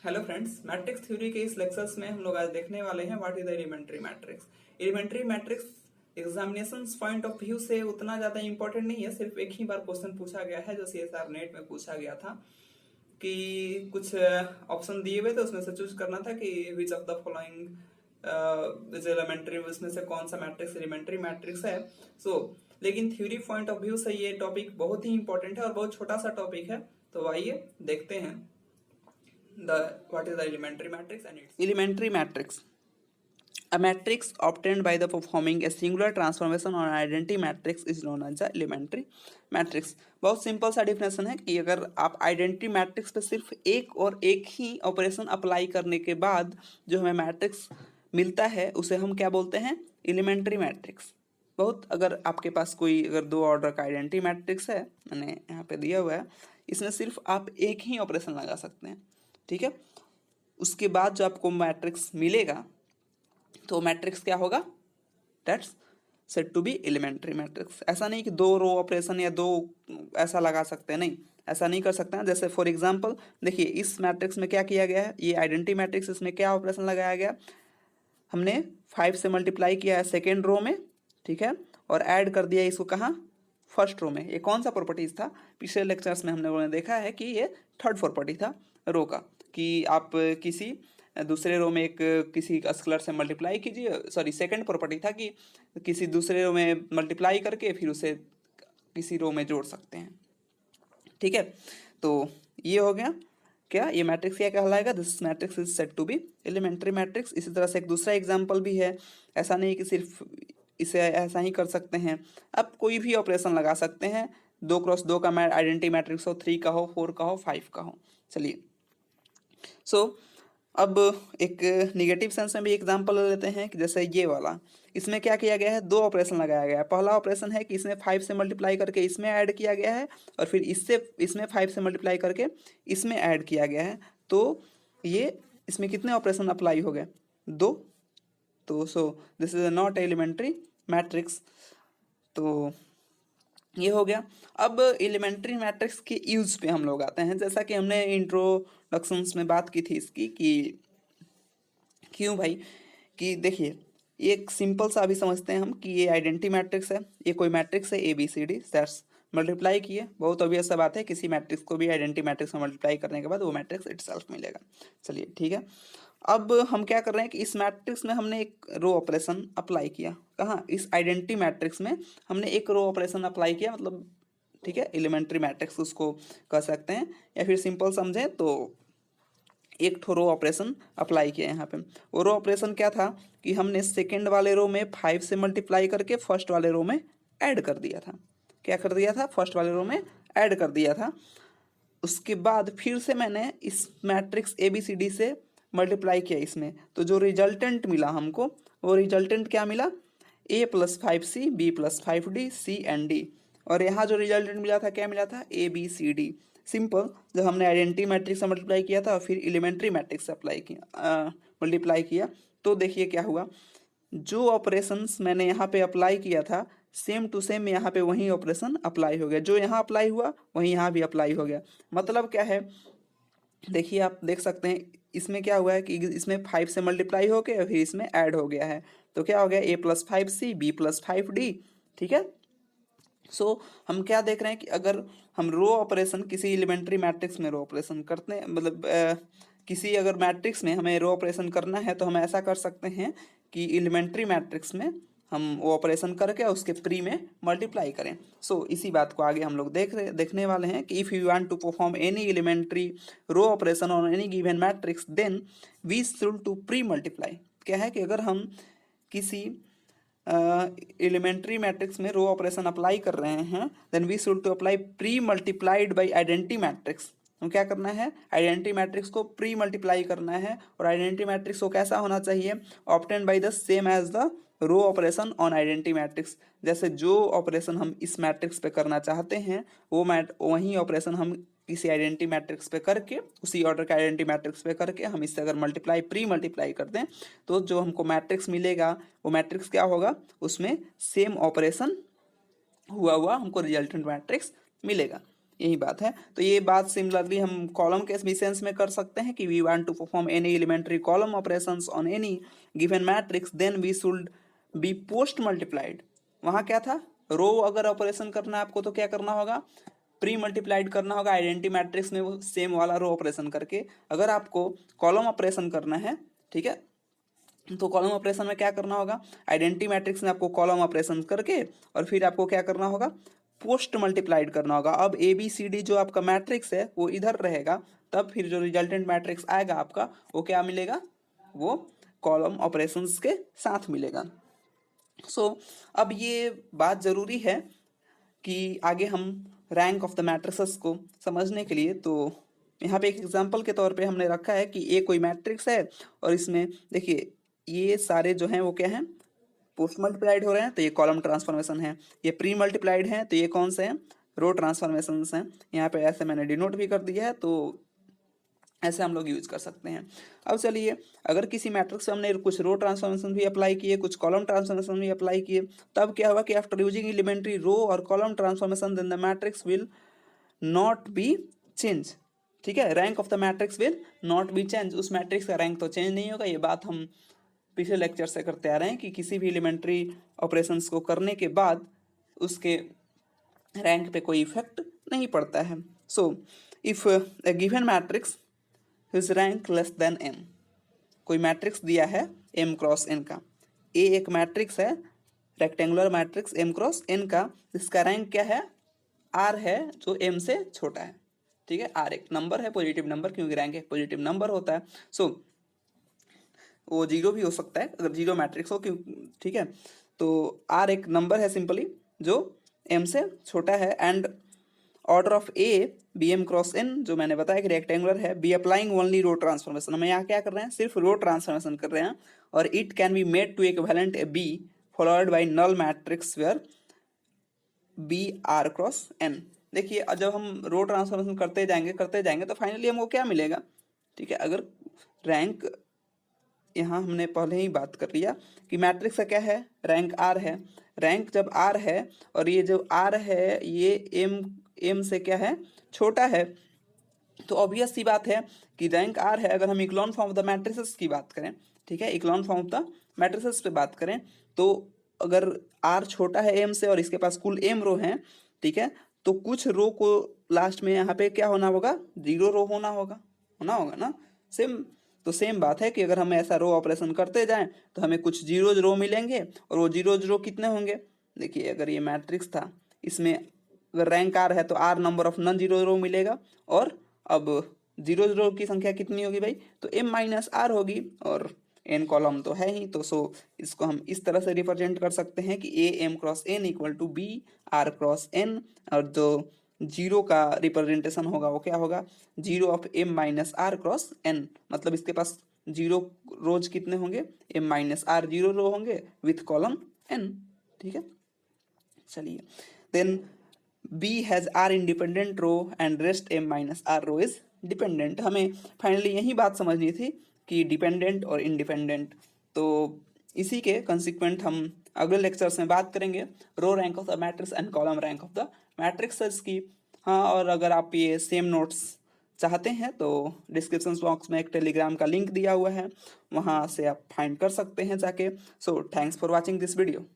Hello friends, matrix theory के इस lectures में हम लोग आज देखने वाले हैं what is the elementary matrix. Elementary matrix examination point of view से उतना ज्यादा इंपॉर्टेंट नहीं है। सिर्फ एक ही बार क्वेश्चन पूछा गया है जो सीएसआर नेट में पूछा गया था कि कुछ ऑप्शन दिए हुए थे, उसमें से चूज करना था कि which of the following is elementary, उसमें से कौन सा मैट्रिक्स एलिमेंट्री मैट्रिक्स है। लेकिन थ्योरी पॉइंट ऑफ व्यू से ये टॉपिक बहुत ही इंपॉर्टेंट है और बहुत छोटा सा टॉपिक है। तो आइए देखते हैं what is the elementary matrix and its elementary matrix. A matrix obtained by the performing a singular transformation on an identity matrix is known as the elementary matrix. बहुत सिंपल सा डिफिनेशन है कि अगर आप आइडेंटिटी मैट्रिक्स पे सिर्फ एक और एक ही ऑपरेशन अप्लाई करने के बाद जो हमें मैट्रिक्स मिलता है उसे हम क्या बोलते हैं, एलिमेंट्री मैट्रिक्स। बहुत अगर आपके पास कोई अगर दो ऑर्डर का आइडेंटिटी मैट्रिक्स है, मैंने यहाँ पे दिया हुआ है, इसमें सिर्फ आप एक ही ऑपरेशन लगा सकते हैं, ठीक है। उसके बाद जो आपको मैट्रिक्स मिलेगा तो मैट्रिक्स क्या होगा, that's said to be elementary matrix. ऐसा नहीं कि दो रो ऑपरेशन या दो ऐसा लगा सकते हैं, नहीं, ऐसा नहीं कर सकते हैं। जैसे फॉर एग्जांपल देखिए इस मैट्रिक्स में क्या किया गया है, ये आइडेंटिटी मैट्रिक्स, इसमें क्या ऑपरेशन लगाया गया, हमने 5 से मल्टीप्लाई किया है सेकेंड रो में, ठीक है, और ऐड कर दिया इसको कहाँ, फर्स्ट रो में। ये कौन सा प्रॉपर्टीज था, पिछले लेक्चर्स में हमने लोगों ने देखा है कि ये थर्ड प्रॉपर्टी था रो का, कि आप किसी दूसरे रो में एक किसी स्केलर से मल्टीप्लाई कीजिए, सॉरी सेकंड प्रॉपर्टी था कि किसी दूसरे रो में मल्टीप्लाई करके फिर उसे किसी रो में जोड़ सकते हैं, ठीक है। तो ये हो गया क्या, ये मैट्रिक्स क्या कहलाएगा, this matrix is said to be elementary matrix. इसी तरह से एक दूसरा एग्जांपल भी है, ऐसा नहीं कि सिर्फ इसे ऐसा ही कर सकते हैं, आप कोई भी ऑपरेशन लगा सकते हैं, 2x2 का आइडेंटिटी मैट्रिक्स हो, 3 का हो, 4 का हो, 5 का हो। चलिए अब एक निगेटिव सेंस में भी एग्जांपल ले लेते हैं कि जैसे ये वाला, इसमें क्या किया गया है, दो ऑपरेशन लगाया गया है। पहला ऑपरेशन है कि इसमें 5 से मल्टीप्लाई करके इसमें ऐड किया गया है, और फिर इसमें 5 से मल्टीप्लाई करके इसमें ऐड किया गया है। तो ये इसमें कितने ऑपरेशन अप्लाई हो गए, 2। तो this is not elementary matrix. तो ये हो गया। अब एलिमेंट्री मैट्रिक्स के यूज पे हम लोग आते हैं। जैसा कि हमने इंट्रोडक्शंस में बात की थी इसकी कि क्यों भाई, कि देखिए एक सिंपल सा अभी समझते हैं हम कि ये आइडेंटिटी मैट्रिक्स है, ये कोई मैट्रिक्स है ABCD सेट्स, मल्टीप्लाई किए, बहुत ऑब्वियस सा बात है, किसी मैट्रिक्स को भी आइडेंटिटी मैट्रिक्स में मल्टीप्लाई करने के बाद वो मैट्रिक्स इटसेल्फ मिलेगा। चलिए ठीक है, अब हम क्या कर रहे हैं कि इस मैट्रिक्स में हमने एक रो ऑपरेशन अप्लाई किया, कहाँ, इस आइडेंटिटी मैट्रिक्स में हमने एक रो ऑपरेशन अप्लाई किया, मतलब ठीक है, एलिमेंट्री मैट्रिक्स उसको कह सकते हैं, या फिर सिंपल समझें तो एक ठो रो ऑपरेशन अप्लाई किया यहाँ पे। वो रो ऑपरेशन क्या था कि हमने सेकेंड वाले रो में 5 से मल्टीप्लाई करके फर्स्ट वाले रो में ऐड कर दिया था। क्या कर दिया था, फर्स्ट वाले रो में ऐड कर दिया था। उसके बाद फिर से मैंने इस मैट्रिक्स ABCD से मल्टीप्लाई किया इसमें, तो जो रिजल्टेंट मिला हमको, वो रिजल्टेंट क्या मिला, A + 5C, B + 5D, C and D। और यहाँ जो रिजल्टेंट मिला था क्या मिला था, ABCD। सिंपल, जब हमने आइडेंटिटी मैट्रिक्स से मल्टीप्लाई किया था और फिर एलिमेंट्री मैट्रिक्स से मल्टीप्लाई किया, तो देखिए क्या हुआ, जो ऑपरेशंस मैंने यहाँ पे अप्लाई किया था सेम टू सेम यहाँ पे वही ऑपरेशन अप्लाई हो गया, जो यहाँ अप्लाई हुआ वही यहाँ भी अप्लाई हो गया। मतलब क्या है, देखिए आप देख सकते हैं इसमें क्या हुआ है कि इसमें 5 से मल्टीप्लाई हो गया फिर इसमें ऐड हो गया है, तो क्या हो गया, A + 5C, B + 5D, ठीक है। हम क्या देख रहे हैं कि अगर हम रो ऑपरेशन किसी एलिमेंट्री मैट्रिक्स में रो ऑपरेशन करते हैं, मतलब किसी अगर मैट्रिक्स में हमें रो ऑपरेशन करना है, तो हम ऐसा कर सकते हैं कि एलिमेंट्री मैट्रिक्स में हम वो ऑपरेशन करके उसके प्री में मल्टीप्लाई करें। इसी बात को आगे हम लोग देखने वाले हैं कि if you want to perform any elementary row operation on any given matrix then we should to pre multiply. क्या है कि अगर हम किसी एलिमेंट्री मैट्रिक्स में रो ऑपरेशन अप्लाई कर रहे हैं, then we should to apply pre multiplied by identity matrix. हम क्या करना है, आइडेंटिटी मैट्रिक्स को प्री मल्टीप्लाई करना है, और आइडेंटिटी मैट्रिक्स को कैसा होना चाहिए, obtain by the same as the row operation on identity matrix. जैसे जो ऑपरेशन हम इस मैट्रिक्स पे करना चाहते हैं वो वही ऑपरेशन हम किसी आइडेंटिटी मैट्रिक्स पे करके, उसी ऑर्डर के आइडेंटिटी मैट्रिक्स पे करके हम इससे अगर प्री मल्टीप्लाई कर दें, तो जो हमको मैट्रिक्स मिलेगा वो मैट्रिक्स क्या होगा, उसमें सेम ऑपरेशन हुआ हमको रिजल्टेंट मैट्रिक्स मिलेगा। यही बात है। तो ये बात सिमिलरली हम कॉलम के भी सेंस में कर सकते हैं कि we want to perform any elementary column operations on any given matrix then we should be post multiplied. वहाँ क्या था, रो अगर ऑपरेशन करना है आपको तो क्या करना होगा, प्री मल्टीप्लाइड करना होगा आइडेंटिटी मैट्रिक्स में वो सेम वाला रो ऑपरेशन करके। अगर आपको कॉलम ऑपरेशन करना है, ठीक है, तो कॉलम ऑपरेशन में क्या करना होगा, आइडेंटिटी मैट्रिक्स में आपको कॉलम ऑपरेशन करके और फिर आपको क्या करना होगा, पोस्ट मल्टीप्लाइड करना होगा। अब ए बी सी डी जो आपका मैट्रिक्स है वो इधर रहेगा, तब फिर जो रिजल्टेंट मैट्रिक्स आएगा आपका वो क्या मिलेगा, वो कॉलम ऑपरेशंस के साथ मिलेगा। अब ये बात ज़रूरी है कि आगे हम रैंक ऑफ द मैट्रिसेस को समझने के लिए, तो यहाँ पे एक एग्जांपल के तौर पे हमने रखा है कि ये कोई मैट्रिक्स है और इसमें देखिए ये सारे जो हैं वो क्या हैं, पोस्ट मल्टीप्लाइड हो रहे हैं, तो ये कॉलम ट्रांसफॉर्मेशन है। ये प्री मल्टीप्लाइड हैं तो ये कौन से हैं, रो ट्रांसफॉर्मेशन हैं। यहाँ पे ऐसे मैंने डिनोट भी कर दिया है, तो ऐसे हम लोग यूज कर सकते हैं। अब चलिए, अगर किसी मैट्रिक्स में हमने कुछ रो ट्रांसफॉर्मेशन भी अप्लाई किए, कुछ कॉलम ट्रांसफॉर्मेशन भी अप्लाई किए, तब क्या होगा कि आफ्टर यूजिंग एलिमेंट्री रो और column transformation then the matrix will not be change. ठीक है, rank of the matrix will not be change. उस मैट्रिक्स का रैंक तो चेंज नहीं होगा। ये बात हम पिछले लेक्चर से करते आ रहे हैं कि किसी भी एलिमेंट्री ऑपरेशंस को करने के बाद उसके रैंक पे कोई इफेक्ट नहीं पड़ता है। So if A given matrix his rank less than m, कोई मैट्रिक्स दिया है m क्रॉस n का, a एक मैट्रिक्स है rectangular matrix m cross n का, इसका रैंक क्या है, r है, जो m से छोटा है। ठीक है, r एक नंबर है, पॉजिटिव नंबर, क्योंकि रैंक एक पॉजिटिव नंबर होता है। सो वो जीरो भी हो सकता है अगर जीरो मैट्रिक्स हो, क्यों, ठीक है। तो r एक नंबर है सिंपली जो m से छोटा है, and order of A B M cross N, जो मैंने बताया कि रेक्टेंगुलर है, by applying only row transformation. हम यहाँ क्या कर रहे हैं, सिर्फ रो ट्रांसफॉर्मेशन कर रहे हैं, और it can be made to equivalent A B followed by null matrix where B R cross N. देखिए जब हम रो ट्रांसफॉर्मेशन करते जाएंगे तो फाइनली हमको क्या मिलेगा, ठीक है। अगर रैंक, यहाँ हमने पहले ही बात कर लिया कि मैट्रिक्स का क्या है, रैंक आर है। रैंक जब आर है और ये जो आर है ये एम से क्या है, छोटा है, तो ऑब्वियस सी बात है कि रैंक आर है। अगर हम echelon form of the matrices की बात करें, ठीक है, echelon form of the matrices पे बात करें, तो अगर आर छोटा है एम से और इसके पास कुल एम रो हैं, ठीक है, तो कुछ रो को लास्ट में यहाँ पे क्या होना होगा, जीरो रो होना होगा ना। सेम बात है कि अगर हम ऐसा रो ऑपरेशन करते जाएं तो हमें कुछ जीरोज रो मिलेंगे, और वो जीरोज रो कितने होंगे, देखिए अगर ये मैट्रिक्स था, इसमें अगर रैंक आर है तो R number of non zero row मिलेगा, और अब जीरो रो की संख्या कितनी होगी भाई, तो m माइनस आर होगी, और n कॉलम तो है ही, तो इसको हम इस तरह से रिप्रेजेंट कर सकते हैं कि a m cross n equal to b r cross n, और जो जीरो का रिप्रेजेंटेशन होगा वो क्या होगा, zero of m minus R cross n, मतलब इसके पास जीरो रोज कितने होंगे, m minus R zero row होंगे विथ कॉलम n। ठीक है, चलिए, then B has R independent row and rest M minus R row is dependent. हमें फाइनली यही बात समझनी थी कि डिपेंडेंट और इंडिपेंडेंट। तो इसी के कंसिक्वेंट हम अगले लेक्चर्स में बात करेंगे, row rank of the matrix and column rank of the matrices की। हाँ, और अगर आप ये सेम नोट्स चाहते हैं तो डिस्क्रिप्शन बॉक्स में एक टेलीग्राम का लिंक दिया हुआ है, वहाँ से आप फाइंड कर सकते हैं जाके। So thanks for watching this video.